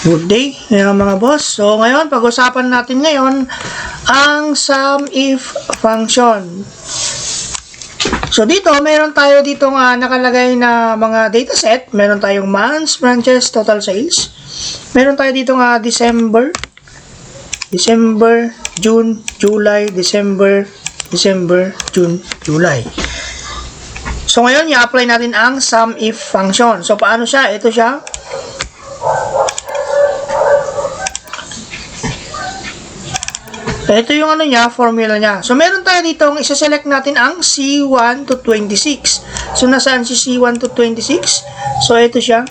Good day, mga boss. So, ngayon, pag-usapan natin ngayon ang sum if function. So, dito, meron tayo dito nga nakalagay na mga dataset. Meron tayong months, branches, total sales. Meron tayo dito nga December, June, July, December, June, July. So, ngayon, i-apply natin ang sum if function. So, paano siya? Ito siya. Ito yung formula niya. So, meron tayo dito, isa-select natin ang C1 to 26. So, nasaan si C1 to 26? So, ito siya.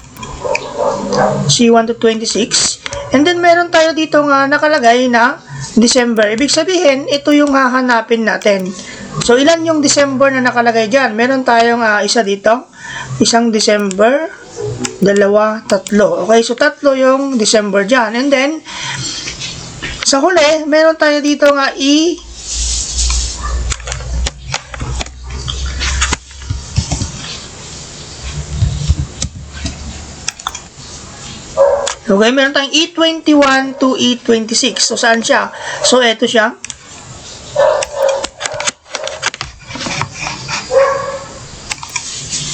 C1 to 26. And then, meron tayo dito nga nakalagay na December. Ibig sabihin, ito yung hahanapin natin. So, ilan yung December na nakalagay dyan? Meron tayong isa dito. Isang December, dalawa, tatlo. Okay, so tatlo yung December dyan. And then, sa huli, meron tayo dito nga okay, meron tayong E21 to E26. So, saan siya? So, eto siya.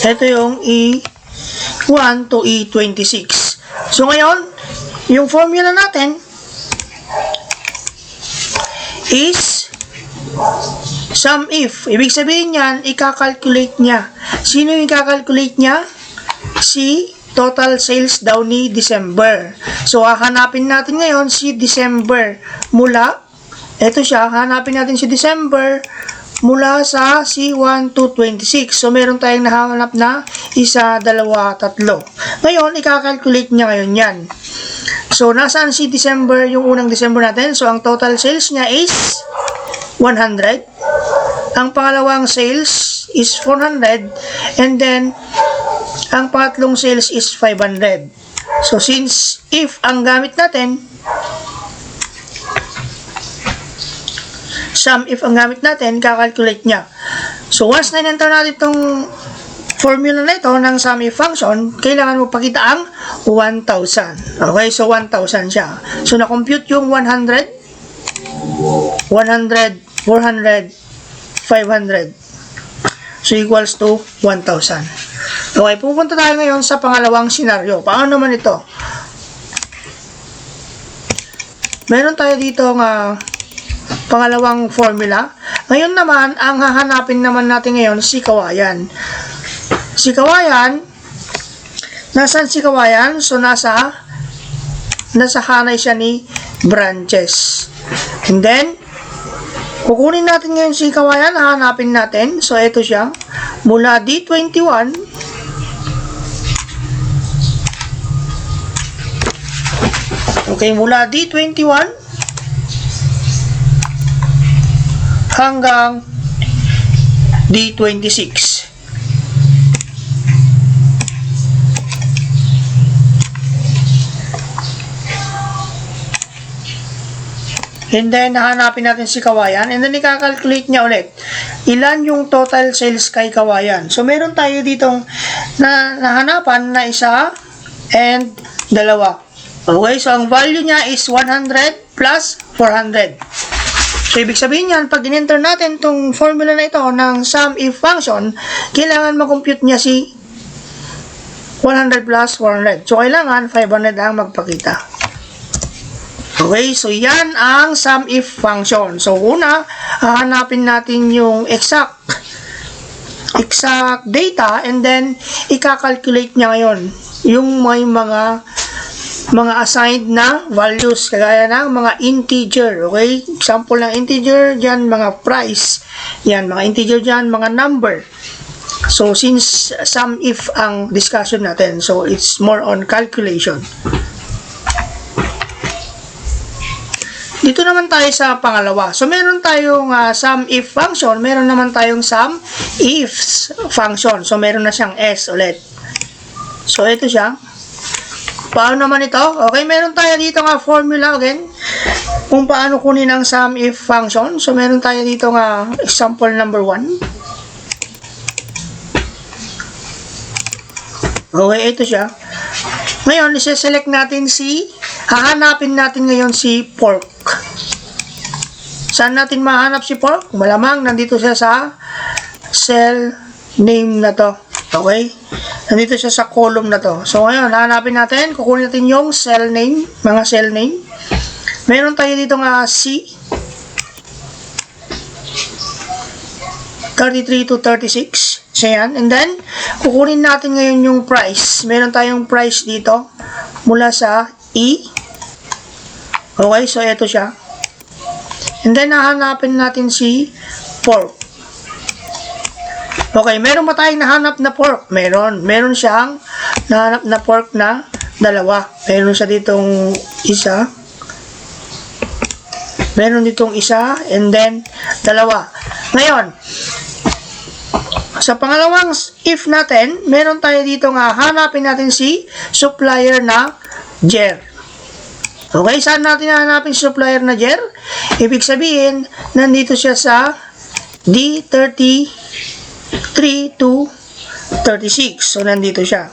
Ito yung E1 to E26. So, ngayon, yung formula natin is sum if. Ibig sabihin yan, ika-calculate niya. Sino yung ika-calculate niya? Si total sales daw ni December. So, hahanapin natin ngayon si December mula, eto siya, hanapin natin si December mula sa C1 to 26. So, meron tayong nahanap na isa, dalawa, tatlo. Ngayon, ika-calculate niya ngayon yan. So, nasaan si December, yung unang December natin? So, ang total sales niya is 100. Ang pangalawang sales is 400. And then, ang pangatlong sales is 500. So, since if ang gamit natin, sum if ang gamit natin, kakalculate niya. So, once na in-enter natin itong formula na ito ng sum if function, kailangan mo pakita ang 1,000. Okay, so 1,000 siya. So, na-compute yung 100, 400, 500. So, equals to 1,000. Okay, pupunta tayo ngayon sa pangalawang senaryo. Paano naman ito? Meron tayo dito nga pangalawang formula. Ngayon naman, ang hahanapin naman natin ngayon si kawayan. Si kawayan, nasaan si kawayan? So, nasa hanay siya ni branches. And then, kukunin natin ngayon si kawayan, hahanapin natin. So, ito siya. Mula D21, okay, mula D21 hanggang D26. And then, nahanapin natin si kawayan. And then, ika-calculate niya ulit. Ilan yung total sales kay kawayan? So, meron tayo ditong nahanapan na isa and dalawa. Okay, so ang value niya is 100 plus 400. So, ibig sabihin yan, pag in-enter natin itong formula na ito ng sum if function, kailangan ma-compute niya si 100 plus 400. So, kailangan 500 ang magpakita. Okay, so yan ang sum if function. So, una, hahanapin natin yung exact data and then ika-calculate niya ngayon yung may mga assigned na values kagaya ng mga integer. Okay, example ng integer dyan, mga price. Yan, mga integer dyan, mga number. So, since sum if ang discussion natin, so it's more on calculation. Dito naman tayo sa pangalawa. So, meron tayong sum if function. Meron naman tayong sum ifs function. So, meron na siyang S ulit. So, ito siya. Paano naman ito? Okay, meron tayo dito nga formula again. Kung paano kunin ang sum if function. So, meron tayo dito nga example number 1. Okay, ito siya. Ngayon, isi-select natin hahanapin natin ngayon si pork. Saan natin mahanap si pork? Malamang nandito siya sa cell name na to. Okay? Nandito siya sa column na to. So, ngayon, hahanapin natin. Kukunin natin yung cell name, mga cell name. Meron tayo dito nga C. 33 to 36. So, yan. And then, kukunin natin ngayon yung price. Meron tayong price dito mula sa E. Okay, so ito siya. And then, nahanapin natin si pork. Okay, meron ba tayong nahanap na pork? Meron. Meron siyang nahanap na pork na dalawa. Meron siya ditong isa. Meron ditong isa. And then, dalawa. Ngayon, sa pangalawang if natin, meron tayo dito nga, hanapin natin si supplier na Jer. Okay, saan natin hanapin si supplier na Jer? Ibig sabihin, nandito siya sa D33 to 36. So, nandito siya.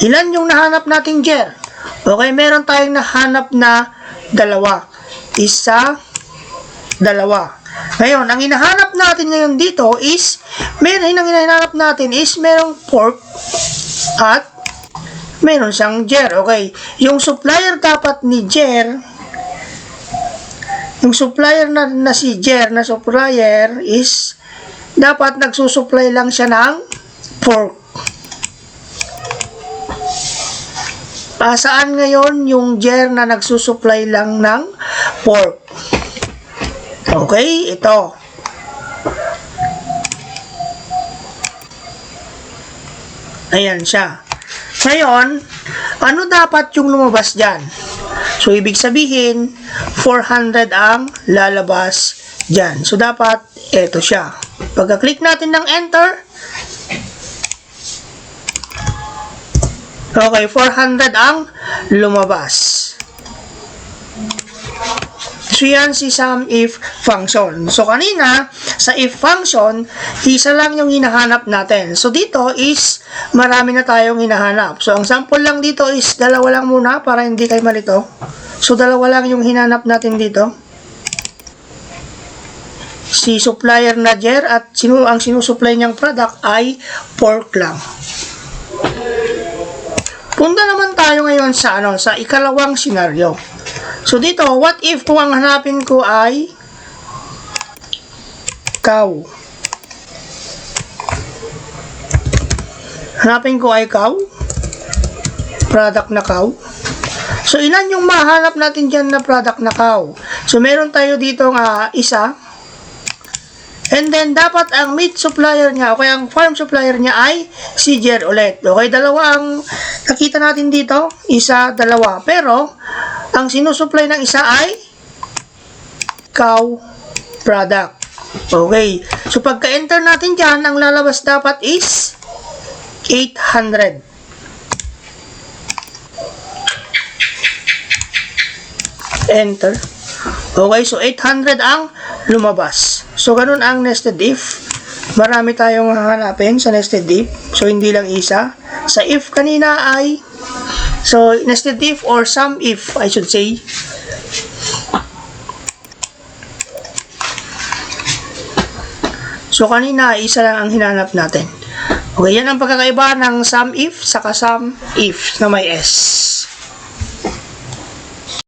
Ilan yung nahanap nating Jer? Okay, meron tayong nahanap na dalawa. Isa, dalawa. Ngayon, ang hinahanap natin ngayon dito is, merong pork at meron siyang Jer. Okay, yung supplier dapat ni Jer, yung supplier na si Jer na supplier is, dapat nagsusupply lang siya ng pork. Saan ngayon yung Jer na nagsusupply lang ng pork? Okay, ito. Ayan siya. Ngayon, ano dapat yung lumabas dyan? So, ibig sabihin, 400 ang lalabas dyan. So, dapat, ito siya. Pagka-click natin ng enter, okay, 400 ang lumabas. So, yan si SUMIF function. So, kanina, sa if function, isa lang yung hinahanap natin. So, dito is, marami na tayong hinahanap. So, ang sample lang dito is, dalawa lang muna para hindi kayo malito. So, dalawa lang yung hinanap natin dito. Si supplier na Jer at ang sinusupply niyang product ay pork lang. Punta naman tayo ngayon sa ikalawang senaryo. So, dito, what if kung ang hanapin ko ay cow? Hanapin ko ay cow. Product na cow. So, ilan yung mahanap natin dyan na product na cow? So, meron tayo dito nga isa. And then, dapat ang meat supplier niya, o kaya ang farm supplier niya ay si Jer ulit. Okay, dalawa ang nakita natin dito. Isa, dalawa. Pero, ang sinusupply ng isa ay cow product. Okay. So, pagka-enter natin dyan, ang lalabas dapat is 800. Enter. Okay, so 800 ang lumabas. So, ganun ang nested if. Marami tayong hahanapin sa nested if. So, hindi lang isa. Sa if kanina ay, so, nested if or SUMIF, I should say. So, kanina, isa lang ang hinanap natin. Okay, yan ang pagkakaiba ng SUMIF saka SUMIF na may S.